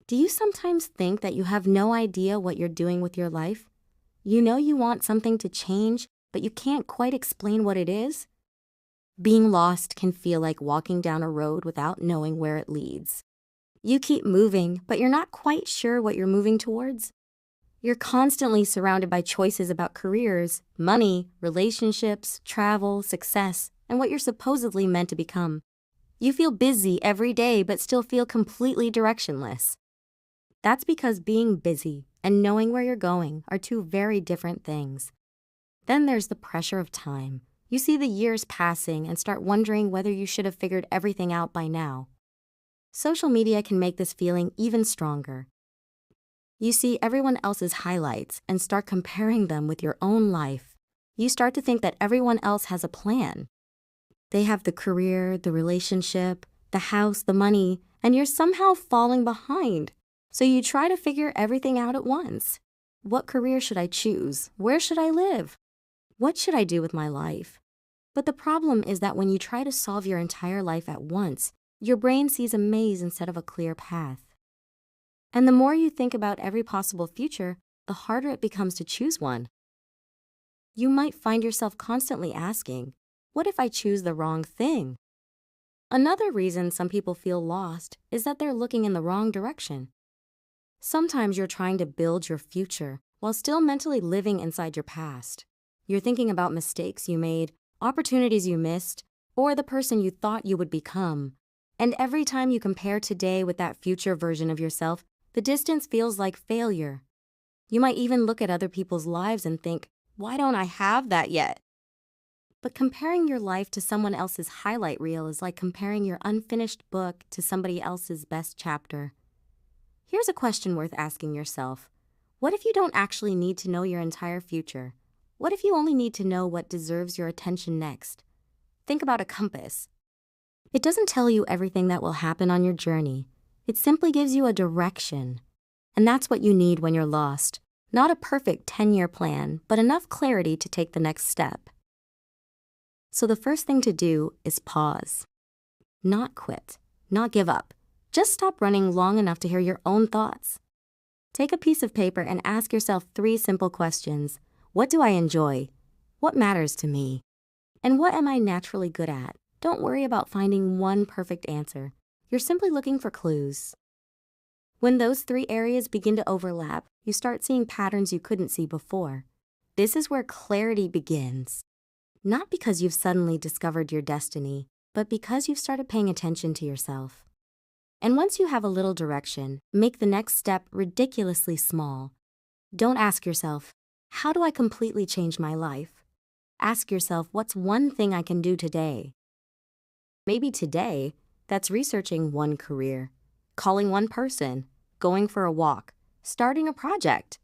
Do you sometimes think that you have no idea what you're doing with your life? You know you want something to change, but you can't quite explain what it is? Being lost can feel like walking down a road without knowing where it leads. You keep moving, but you're not quite sure what you're moving towards. You're constantly surrounded by choices about careers, money, relationships, travel, success, and what you're supposedly meant to become. You feel busy every day, but still feel completely directionless. That's because being busy and knowing where you're going are two very different things. Then there's the pressure of time. You see the years passing and start wondering whether you should have figured everything out by now. Social media can make this feeling even stronger. You see everyone else's highlights and start comparing them with your own life. You start to think that everyone else has a plan. They have the career, the relationship, the house, the money, and you're somehow falling behind. So you try to figure everything out at once. What career should I choose? Where should I live? What should I do with my life? But the problem is that when you try to solve your entire life at once, your brain sees a maze instead of a clear path. And the more you think about every possible future, the harder it becomes to choose one. You might find yourself constantly asking, what if I choose the wrong thing? Another reason some people feel lost is that they're looking in the wrong direction. Sometimes you're trying to build your future while still mentally living inside your past. You're thinking about mistakes you made, opportunities you missed, or the person you thought you would become. And every time you compare today with that future version of yourself, the distance feels like failure. You might even look at other people's lives and think, why don't I have that yet? But comparing your life to someone else's highlight reel is like comparing your unfinished book to somebody else's best chapter. Here's a question worth asking yourself. What if you don't actually need to know your entire future? What if you only need to know what deserves your attention next? Think about a compass. It doesn't tell you everything that will happen on your journey. It simply gives you a direction. And that's what you need when you're lost. Not a perfect 10-year plan, but enough clarity to take the next step. So the first thing to do is pause. Not quit, not give up. Just stop running long enough to hear your own thoughts. Take a piece of paper and ask yourself 3 simple questions. What do I enjoy? What matters to me? And what am I naturally good at? Don't worry about finding one perfect answer. You're simply looking for clues. When those 3 areas begin to overlap, you start seeing patterns you couldn't see before. This is where clarity begins. Not because you've suddenly discovered your destiny, but because you've started paying attention to yourself. And once you have a little direction, make the next step ridiculously small. Don't ask yourself, how do I completely change my life? Ask yourself, what's one thing I can do today? Maybe today, that's researching one career, calling one person, going for a walk, starting a project,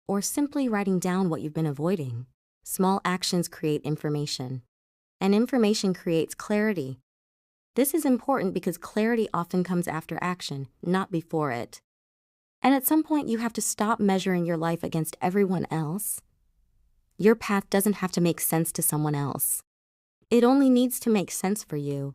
or simply writing down what you've been avoiding. Small actions create information, and information creates clarity. This is important because clarity often comes after action, not before it. And at some point, you have to stop measuring your life against everyone else. Your path doesn't have to make sense to someone else. It only needs to make sense for you.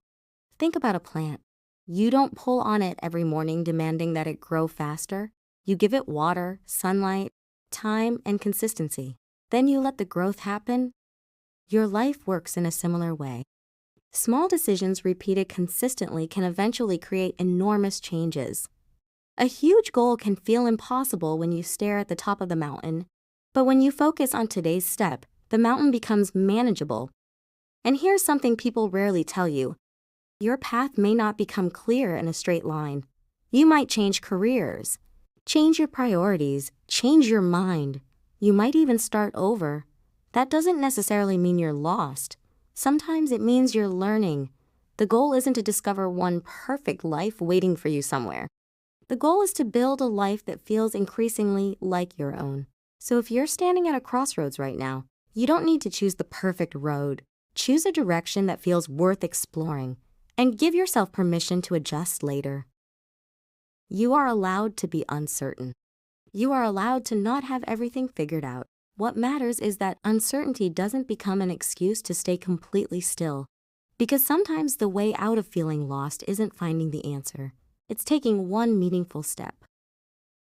Think about a plant. You don't pull on it every morning demanding that it grow faster. You give it water, sunlight, time, and consistency. Then you let the growth happen. Your life works in a similar way. Small decisions repeated consistently can eventually create enormous changes. A huge goal can feel impossible when you stare at the top of the mountain, but when you focus on today's step, the mountain becomes manageable. And here's something people rarely tell you. Your path may not become clear in a straight line. You might change careers, change your priorities, change your mind. You might even start over. That doesn't necessarily mean you're lost. Sometimes it means you're learning. The goal isn't to discover one perfect life waiting for you somewhere. The goal is to build a life that feels increasingly like your own. So if you're standing at a crossroads right now, you don't need to choose the perfect road. Choose a direction that feels worth exploring, and give yourself permission to adjust later. You are allowed to be uncertain. You are allowed to not have everything figured out. What matters is that uncertainty doesn't become an excuse to stay completely still. Because sometimes the way out of feeling lost isn't finding the answer. It's taking one meaningful step.